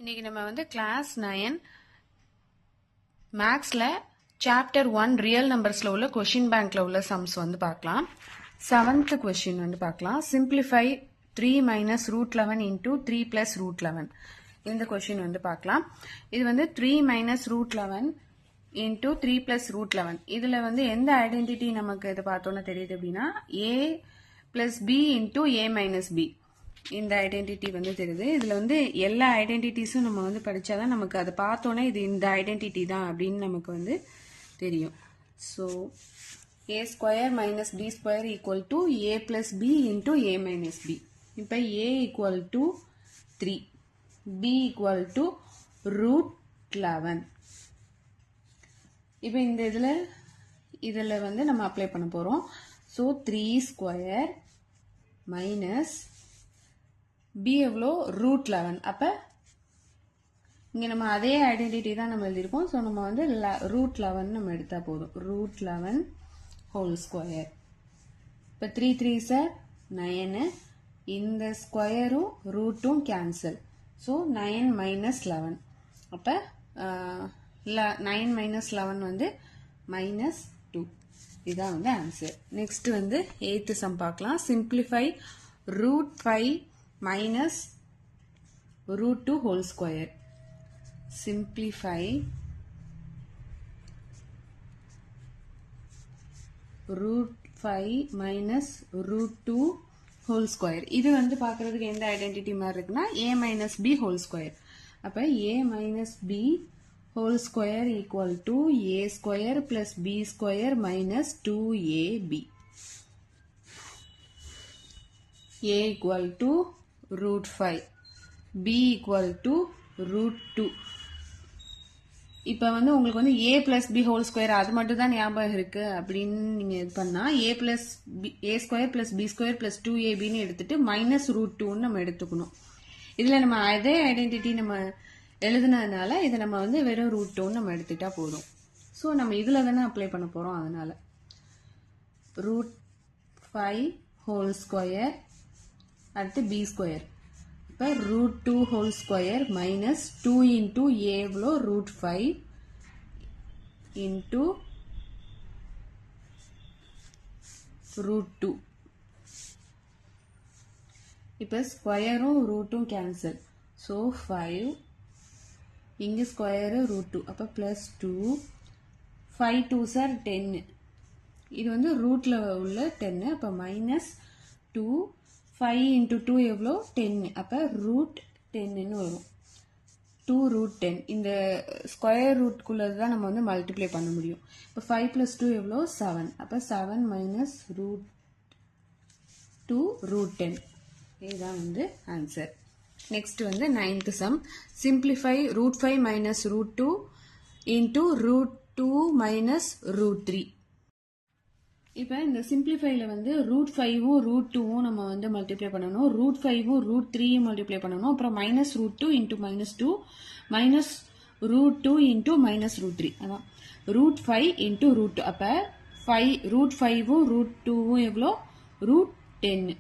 இன்னைக்கு நம்ம வந்து கிளாஸ் 9 மேக்ஸில் சாப்டர் 1 ரியல் நம்பர்ஸில் உள்ள கொஷின் பேங்க்ல உள்ள சம்ஸ் வந்து பார்க்கலாம். 7th கொஷின் வந்து பார்க்கலாம். Simplify 3 minus root 11 into 3 plus root 11 இந்த கொஷின் வந்து பார்க்கலாம். இது வந்து 3 minus root 11 into 3 plus root 11 இதில் வந்து எந்த ஐடென்டிட்டி நமக்கு இது பார்த்தோன்னு தெரியுது அப்படின்னா ஏ plus B into A minus B இந்த ஐடென்டிட்டி வந்து தெரியுது. இதில் வந்து எல்லா ஐடென்டிட்டிஸும் நம்ம வந்து படித்தாதான் நமக்கு அதை பார்த்தோன்னே இது இந்த ஐடென்டிட்டி தான் அப்படின்னு நமக்கு வந்து தெரியும். So A square minus B square equal to A plus B into A minus B. இப்போ A equal to 3, B equal to root 11. இப்போ இந்த இதில் வந்து நம்ம அப்ளை பண்ண போகிறோம். ஸோ 3 ஸ்கொயர் மைனஸ் பி எவ்வளோ ரூட் 11. அப்போ இங்கே நம்ம அதே ஐடென்டிட்டி தான் நம்ம எழுதியிருக்கோம். ஸோ நம்ம வந்து ரூட் 11 நம்ம எடுத்தால் போதும். Root 11 whole square. இப்போ 3 3 சார் 9, இந்த ஸ்கொயரும் ரூட்டும் கேன்சல். So 9 minus 11. அப்போ 9 மைனஸ் 11 வந்து மைனஸ் 2. இதுதான் வந்து ஆன்சர். நெக்ஸ்ட் வந்து 8th சம் பார்க்கலாம். Simplify root 5 minus root 2 whole square. Simplify root 5 minus root 2 whole square. இது வந்து பார்க்கிறதுக்கு எந்த ஐடென்டிட்டி மாதிரி இருக்குன்னா a minus b whole square. அப்ப a minus b whole square equal to a square plus b square minus 2ab. a equal to root 5, b equal to root 2. இப்போ வந்து உங்களுக்கு வந்து a plus b whole square அது மட்டும் தான் ஞாபகம் இருக்கு அப்படின்னு நீங்க இது பண்ணா a plus a square plus b square plus 2ab ன்னு எடுத்துட்டு minus root 2 நம்ம எடுத்துக்கணும். இதுல நம்ம அதே ஐடென்டிட்டி நம்ம எழுதுனதுனால இதை நம்ம வந்து வெறும் root 2 நம்ம எடுத்துட்டா போதும். ஸோ நம்ம இதுல தானே அப்ளை பண்ண போறோம். அதனால root 5 whole square அடுத்து b ஸ்கொயர். இப்போ root 2 whole square minus 2 into A எவ்வளோ ரூட் 5 இன்டூ ரூட் 2. இப்போ ஸ்கொயரும் ரூட்டும் கேன்சல். ஸோ 5 இங்கே ஸ்கொயரு ரூட் 2. அப்போ ப்ளஸ் 2 5 2 சார் 10. இது வந்து ரூட்டில் உள்ள 10. அப்போ மைனஸ் 2 5 into 2 எவ்வளோ 10. அப்போ ரூட் 10ன்னு வரும். 2 ரூட் 10 இந்த ஸ்கொயர் ரூட்குள்ளது தான் நம்ம வந்து மல்டிப்ளை பண்ண முடியும். இப்போ 5 plus 2 எவ்வளோ 7. அப்போ 7 மைனஸ் ரூட் 2 ரூட் 10. இதுதான் வந்து ஆன்சர். நெக்ஸ்ட் வந்து 9th sum. Simplify root 5 minus root 2 into root 2 minus root 3. இப்போ இந்த சிம்பிளிஃபைல வந்து ரூட் 5ம் ரூட் 2ம் நம்ம வந்து மல்டிப்ளை பண்ணணும். ரூட் 5ம் ரூட் 3யும் மல்டிப்ளை பண்ணணும். அப்புறம் minus root 2 into minus 2 minus root 2 into minus root 3. அதான் ரூட் 5 இன்டூ ரூட் 2. அப்போ ரூட் 5ம் ரூட் 2ம் எவ்வளோ ரூட் 10.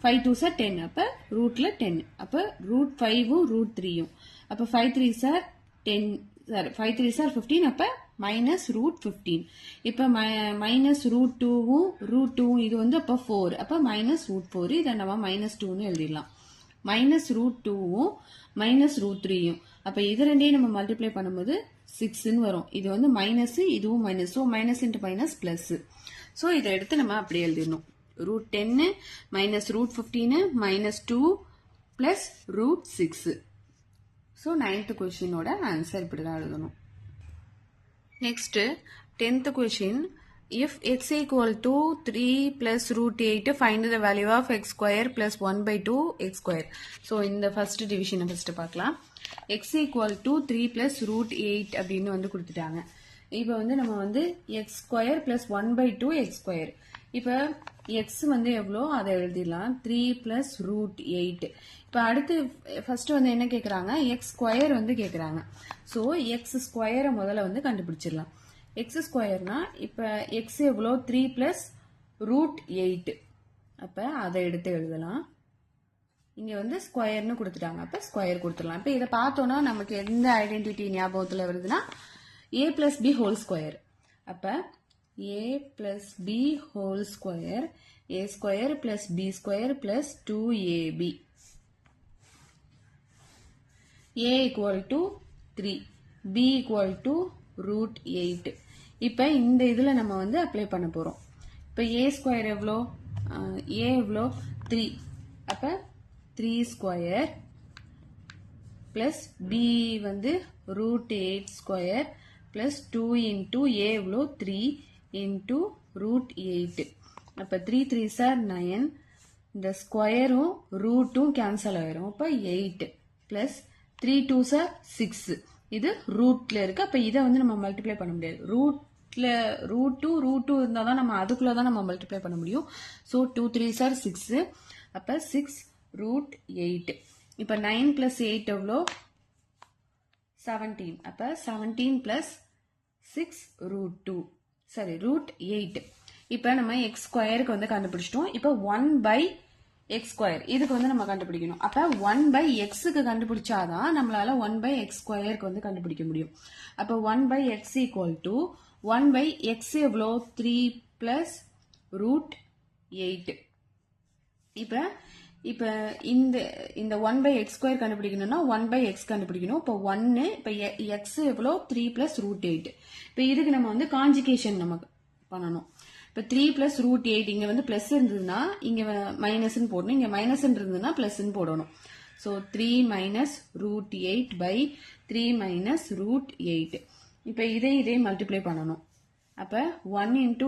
5 2 சார் 10. அப்போ ரூட்ல 10. அப்போ ரூட் 5ம் ரூட் 3யும். அப்போ 5 3 சார் 10 சார் 5 3 சார் 15. அப்போ மைனஸ் ரூட் 15. இப்போ மைனஸ் ரூட் 2வும் ரூட் 2வும் இது வந்து அப்போ 4. அப்போ மைனஸ் ரூட் 4. இதை நம்ம மைனஸ் 2ன்னு எழுதிடலாம். மைனஸ் ரூட் 2வும் மைனஸ் ரூட் 3யும். அப்போ இது ரெண்டையும் நம்ம மல்டிப்ளை பண்ணும்போது 6ன்னு வரும். இது வந்து மைனஸ் இதுவும் minus. So minus into minus plus. So இதை எடுத்து நம்ம அப்படியே எழுதிடணும். Root 10 minus root 15 minus 2 plus root 6. So 9th கொஸ்டினோட ஆன்சர் இப்படி தான் எழுதணும். Next 10th question. If x equal to 3 plus root 8 find the value of x square plus 1 by 2 x square. So in the first division first பார்க்கலாம். x equal to 3 plus root 8 அப்படின்னு வந்து கொடுத்துட்டாங்க. இப்போ வந்து நம்ம வந்து x square plus 1 by 2 x square. இப்போ x வந்து எவ்வளோ அதை எழுதிடலாம். 3 plus root 8. இப்போ அடுத்து ஃபர்ஸ்ட் வந்து என்ன கேட்குறாங்க எக்ஸ் ஸ்கொயர் வந்து கேட்குறாங்க. ஸோ எக்ஸ் ஸ்கொயரை முதல்ல வந்து கண்டுபிடிச்சிடலாம். எக்ஸ் ஸ்கொயர்னா இப்போ எக்ஸ் எவ்வளோ 3 plus root 8. அப்போ அதை எடுத்து எழுதலாம். இங்கே வந்து ஸ்கொயர்னு கொடுத்துட்டாங்க, அப்போ ஸ்கொயர் கொடுத்துடலாம். இப்போ இதை பார்த்தோன்னா நமக்கு எந்த ஐடென்டிட்டி ஞாபகத்தில் வருதுன்னா a plus b whole square. அப்போ a plus b whole square, a square plus b square plus 2ab. a equal to 3, b equal to root 8. இப்போ இந்த இதில் நம்ம வந்து அப்ளை பண்ண போகிறோம். இப்போ a ஸ்கொயர் எவ்வளோ, a எவ்வளோ 3, அப்போ 3 ஸ்கொயர் ப்ளஸ் b வந்து root 8 square plus 2 into a எவ்வளோ 3 இன்ட்டு root 8. அப்போ 3 3s are 9, இந்த ஸ்கொயரும் ரூட்டும் கேன்சல் ஆயிரும். அப்போ 8 ப்ளஸ் 3 2s are 6. இது ரூட்ல இருக்கு. அப்போ இதை வந்து நம்ம மல்டிப்ளை பண்ண முடியாது. ரூட் டூ இருந்தால் தான் நம்ம அதுக்குள்ளே தான் நம்ம மல்டிப்ளை பண்ண முடியும். So 2 3s are 6. அப்போ 6 root 8. இப்போ 9 plus 8 எவ்வளோ 17. அப்போ 17 plus 6 root 2, சரி root 8. இப்போ நம்ம எக்ஸ் ஸ்கொயருக்கு வந்து கண்டுபிடிச்சிட்டோம். இப்போ 1 by எக்ஸ் ஸ்கொயர் இதுக்கு வந்து நம்ம கண்டுபிடிக்கணும். அப்போ 1 by எக்ஸுக்கு கண்டுபிடிச்சாதான் நம்மளால 1 by எக்ஸ் ஸ்கொயருக்கு வந்து கண்டுபிடிக்க முடியும். அப்போ 1 by X equal to 1 by X எவ்வளோ 3 plus root 8. இப்போ இந்த 1 by x ஸ்கொயர் கண்டுபிடிக்கணும்னா 1 by x கண்டுபிடிக்கணும். இப்போ 1, இப்போ x எவ்வளோ 3 plus root 8. இப்போ இதுக்கு நம்ம வந்து காஞ்சுகேஷன் நம்ம பண்ணணும். இப்போ 3 plus root 8 இங்கே வந்து ப்ளஸ் இருந்ததுன்னா இங்கே மைனஸ்ன்னு போடணும், இங்கே மைனஸ் இருந்ததுன்னா ப்ளஸ்ன்னு போடணும். So 3 minus root 8 by 3 minus root 8. இப்போ இதே மல்டிப்ளை பண்ணணும். அப்போ 1 into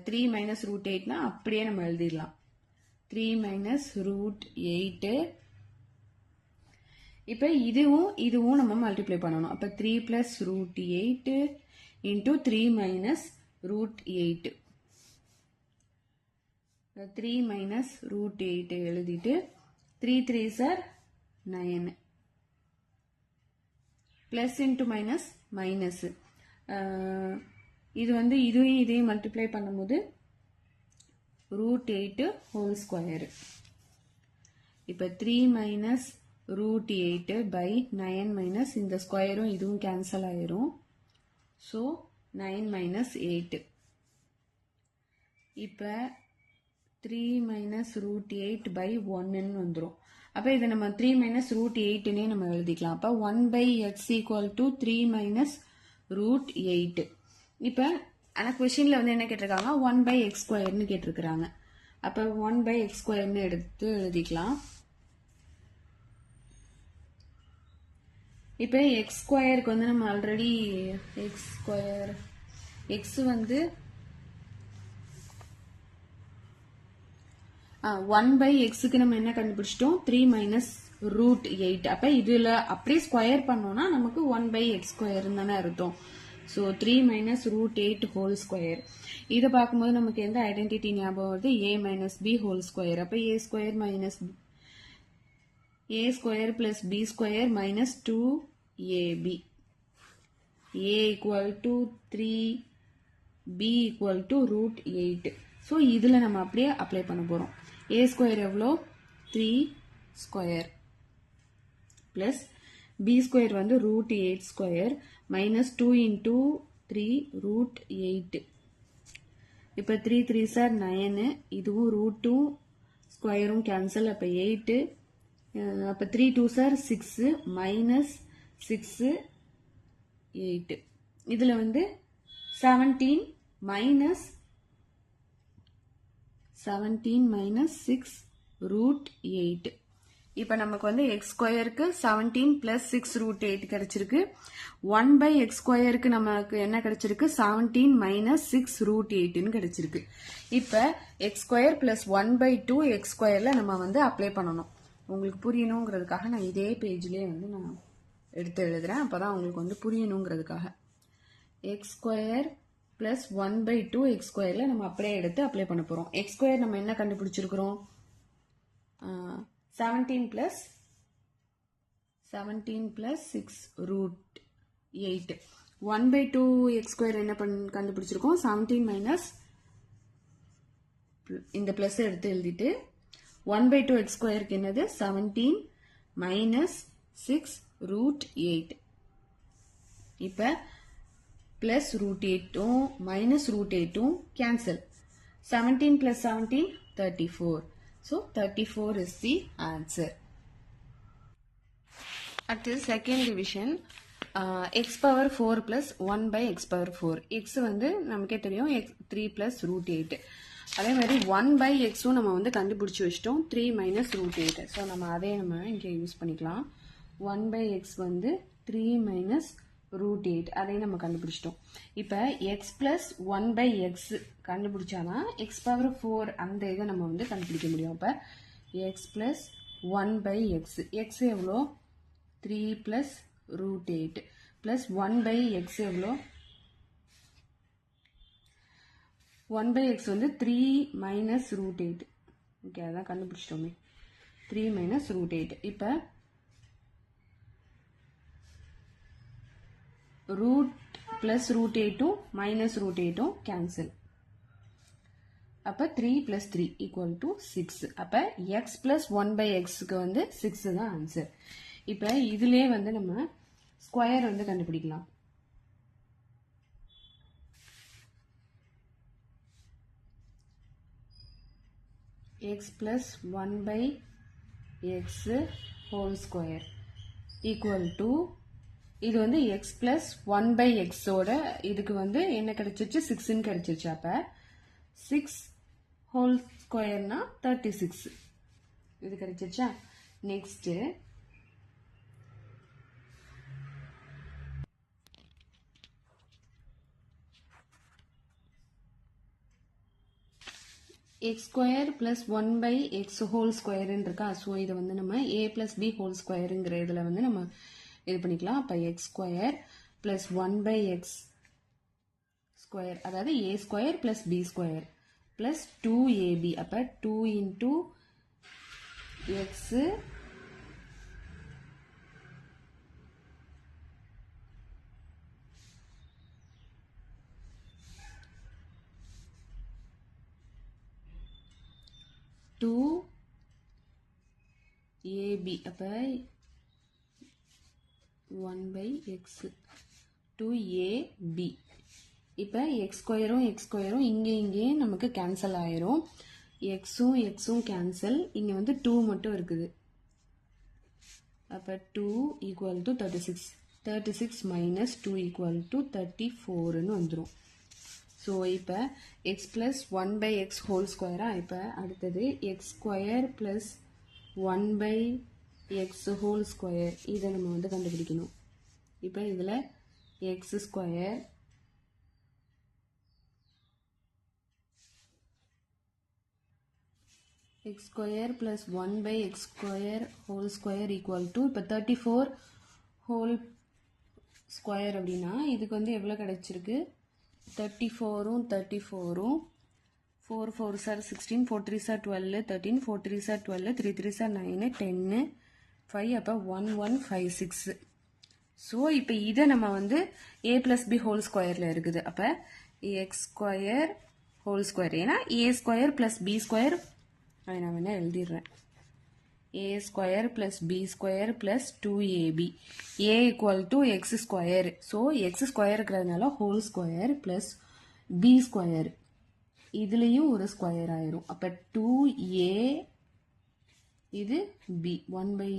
3 minus root 8னா அப்படியே நம்ம எழுதிடலாம். 3 minus root 8. இப்போ இதுவும் நம்ம மல்டிப்ளை பண்ணணும். அப்போ 3 plus root 8 into 3 minus root 8. 3 minus root 8 எழுதிட்டு 3 3s are 9. plus into minus minus. இது வந்து இதையும் மல்டிப்ளை பண்ணும்போது root 8 whole square. இப்போ 3 minus root 8 by 9 minus இந்த ஸ்கொயரும் இதுவும் கேன்சல் ஆயிரும். So 9 minus 8. இப்போ 3 minus root 8 by 1ன்னு வந்துடும். அப்போ இதை நம்ம 3 minus root 8னே நம்ம எழுதிக்கலாம். அப்போ 1 by x equal to 3 minus root 8. இப்போ ஆனால் கொஷினில் வந்து என்ன கேட்டிருக்காங்க 1 by x ஸ்கொயர்னு கேட்டிருக்கிறாங்க. அப்போ 1 by x ஸ்கொயர்னு எடுத்து எழுதிக்கலாம். இப்போ எக்ஸ் ஸ்கொயருக்கு வந்து நம்ம ஆல்ரெடி எக்ஸ் ஸ்கொயர் எக்ஸ் வந்து 1 by எக்ஸுக்கு நம்ம என்ன கண்டுபிடிச்சிட்டோம் 3 minus root 8. அப்போ இதில் அப்படியே ஸ்கொயர் பண்ணோம்னா நமக்கு 1 by x ஸ்கொயர்னு தானே அர்த்தம். So 3 minus root 8 whole square. இதை பார்க்கும்போது நமக்கு எந்த ஐடென்டிட்டி ஞாபகம் வருது a minus b whole square. அப்போ a square minus a square plus b square minus 2ab. a equal to 3, b equal to root 8. So இதில் நம்ம அப்படியே அப்ளை பண்ண போகிறோம். a ஸ்கொயர் எவ்வளோ 3 ஸ்கொயர் ப்ளஸ் b ஸ்கொயர் வந்து root 8 square minus 2 into 3 root 8. இப்போ 3 3s are 9. இதுவும் ரூட்டும் ஸ்கொயரும் cancel. அப்போ 8. அப்போ 3 2s are 6 minus 6 8. இதில் வந்து 17 minus 6 root 8. இப்போ நமக்கு வந்து எக்ஸ் ஸ்கொயருக்கு 17 plus 6 root 8 கிடைச்சிருக்கு. 1 by எக்ஸ் ஸ்கொயருக்கு நமக்கு என்ன கிடைச்சிருக்கு 17 minus 6 root 8ன்னு கிடைச்சிருக்கு. இப்போ X square plus 1 by 2 X ஸ்கொயரில் நம்ம வந்து அப்ளை பண்ணணும். உங்களுக்கு புரியணுங்கிறதுக்காக நான் இதே பேஜ்லேயே வந்து நான் எடுத்து எழுதுறேன். அப்போ தான் உங்களுக்கு வந்து புரியணுங்கிறதுக்காக X square plus 1 by 2 X ஸ்கொயரில் நம்ம அப்படியே எடுத்து அப்ளை பண்ண போகிறோம். எக்ஸ் ஸ்கொயர் நம்ம என்ன கண்டுபிடிச்சிருக்கிறோம் 17 plus 6 root 8. 1 by 2 x square என்ன கண்டுபிடிச்சிருக்கோம் 17 minus இந்த பிளஸ் எடுத்து எழுதிட்டு 1/2 x square என்னது 17 minus 6 root 8. இப்ப plus root 8 minus root 8 cancel. 17 plus 17 34. So 34 is the answer. At the second division, x power 4 plus 1 by x power 4. x வந்து நமக்கே தெரியும் 3 plus root 8. அதே மாதிரி 1 by x நம்ம வந்து கண்டுபிடிச்சு வச்சிட்டோம் 3 minus root 8. ஸோ நம்ம அதே நம்ம இங்கே யூஸ் பண்ணிக்கலாம். 1 by x வந்து 3 minus root 8. அதையும் நம்ம கண்டுபிடிச்சிட்டோம். இப்போ x plus 1 by x கண்டுபிடிச்சானா x power 4 அந்த இதை நம்ம வந்து கண்டுபிடிக்க முடியும். அப்போ x plus 1 by x. x எவ்வளோ 3 plus root 8 plus 1 by x எவ்வளோ 1 by x வந்து 3 minus root 8. ஓகே அதான் கண்டுபிடிச்சிட்டோமே 3 minus root 8. இப்போ root plus root 8 minus root 8 cancel. அப்ப 3 plus 3 equal to 6. அப்ப x plus 1 by x க்கு வந்து 6 தான் ஆன்சர். இப்ப இதிலே வந்து நம்ம ஸ்கொயர் வந்து கண்டுபிடிக்கலாம். x plus 1 by x whole square equal to இது வந்து x plus 1 by x ஓட இதுக்கு வந்து என்ன கிடைச்சிச்சு 6 கிடைச்சிச்சு. அப்ப 6 whole squareனா 36 இது கிடைச்சிச்சா. Next x square plus 1 by x whole square இருக்கா. ஸோ இதை வந்து நம்ம a plus b whole squareங்கிற இதில் வந்து நம்ம இது பண்ணிக்கலாம். அப்போ x square plus 1 by x square அதாவது a square plus b square plus 2ab. அப்போ 2 into x to ab. அப்போ 1 by x to ab. இப்போ x ஸ்கொயரும் x ஸ்கொயரும் இங்கே நமக்கு கேன்சல் ஆயிரும். xும் xும் கேன்சல். இங்கே வந்து 2 மட்டும் இருக்குது. அப்போ 2 equal to 36. 36 minus 2 equal to 34ன்னு வந்துடும். ஸோ இப்போ x plus 1 by x whole square. இப்போ அடுத்தது x square plus 1 by x whole square. இதை நம்ம வந்து கண்டுபிடிக்கணும். இப்போ இதில் x square x square plus 1 by x square whole square equal to இப்போ 34 whole square அப்படின்னா இதுக்கு வந்து எவ்வளோ கிடைச்சிருக்கு 34ம் 34ம் 4 4s are 16 4 3s are 12 13 4 3s are 12 3 3s are 9 10 5 அப்போ 1156. ஸோ இப்போ இதை நம்ம வந்து a plus b whole squareல இருக்குது. அப்போ x square whole square ஏன்னா a square plus b square அதை நான் வேணா எழுதிடுறேன். a square plus b square plus 2ab. a equal to x square. So x square இருக்கிறதுனால whole square plus b square. இதுலேயும் ஒரு square ஆயிரும். அப்போ 2a இது b 1 by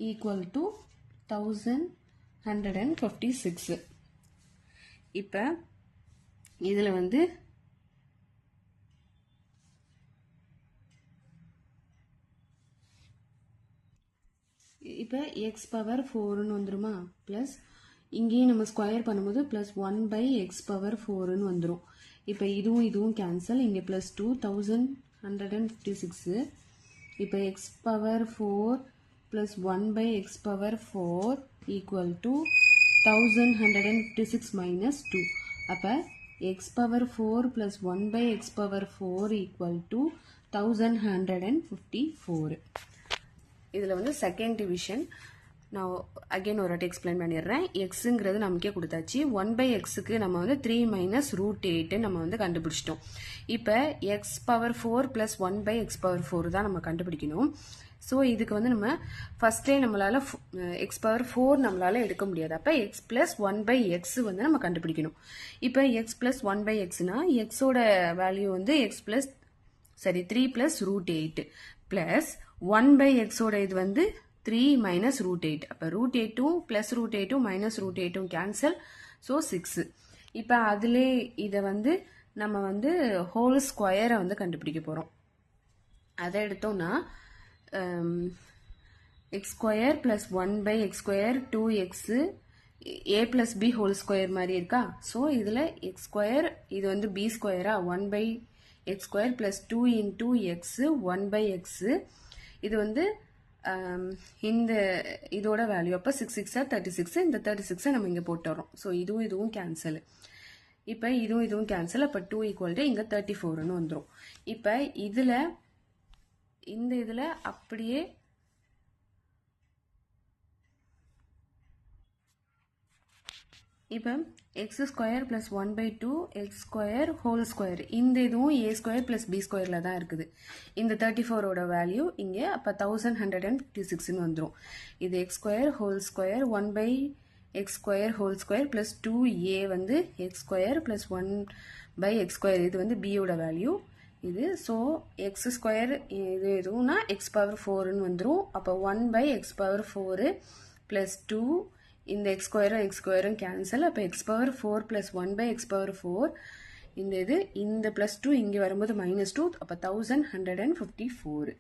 equal to 1156. இப்போ இதில் வந்து இப்போ எக்ஸ் பவர் 4ன்னு வந்துருமா. ப்ளஸ் இங்கேயும் நம்ம ஸ்கொயர் பண்ணும்போது ப்ளஸ் 1 by எக்ஸ் பவர் 4ன்னு வந்துடும். இப்போ இதுவும் கேன்சல். இங்கே ப்ளஸ் 2156. இப்போ X power 4 plus 1 by X power 4 equal to 1156 minus 2. அப்போ X power 4 plus 1 by X power 4 equal to 1154. இதில் வந்து செகண்ட் டிவிஷன் நான் அகைன் ஒரு வாட்டி எக்ஸ்பிளைன் பண்ணிடுறேன். எக்ஸுங்கிறது நமக்கே கொடுத்தாச்சு. 1/xக்கு நம்ம வந்து 3 மைனஸ் ரூட் 8 நம்ம வந்து கண்டுபிடிச்சிட்டோம். இப்போ X power 4 plus 1/x power 4 தான் நம்ம கண்டுபிடிக்கணும். ஸோ இதுக்கு வந்து நம்ம ஃபர்ஸ்டே நம்மளால எக்ஸ் பவர் 4 நம்மளால எடுக்க முடியாது. அப்போ எக்ஸ் பிளஸ் 1/x வந்து நம்ம கண்டுபிடிக்கணும். இப்போ எக்ஸ் பிளஸ் 1/xனா எக்ஸோட வேல்யூ வந்து X plus 3 plus root 8 plus 1/xோட இது வந்து 3 minus root 8. அப்போ root 8 plus root 8 minus root 8 cancel. So 6. இப்போ அதிலே இதை வந்து நம்ம வந்து whole square வந்து கண்டுபிடிக்க போகிறோம். அதை எடுத்தோம்னா x square plus 1/x square 2x a plus b whole square மாதிரி இருக்கா. ஸோ இதில் x square இது வந்து b square 1/x square plus 2 into x 1/x இது வந்து இந்த இதோட வேல்யூ அப்போ 6 6 36. இந்த 36 நம்ம இங்கே போட்டு வரோம். ஸோ இதுவும் கேன்சல். இப்போ இதுவும் கேன்சல். அப்போ 2 ஈக்குவல் டு இங்கே 34ன்னு வந்துடும். இப்போ இந்த இதில் அப்படியே இப்போ X square plus 1/2 X square whole square இந்த இதுவும் ஏ ஸ்கொயர் ப்ளஸ் பி ஸ்கொயரில் தான் இருக்குது. இந்த 34ஓட வேல்யூ இங்கே அப்போ 1156ன்னு வந்துடும். இது X square whole square 1/x square whole square plus 2a வந்து X square plus 1/x square இது வந்து பியோட வேல்யூ இது. ஸோ எக்ஸ் ஸ்கொயர் இது எதுவும்னா எக்ஸ் பவர் 4ன்னு வந்துடும். அப்போ 1/x பவர் 4 ப்ளஸ் 2 இந்த x ஸ்கொயரும் கேன்சல். அப்போ x power 4 plus 1/x power 4 இந்த ப்ளஸ் 2 இங்கே வரும்போது -2. அப்போ 1154.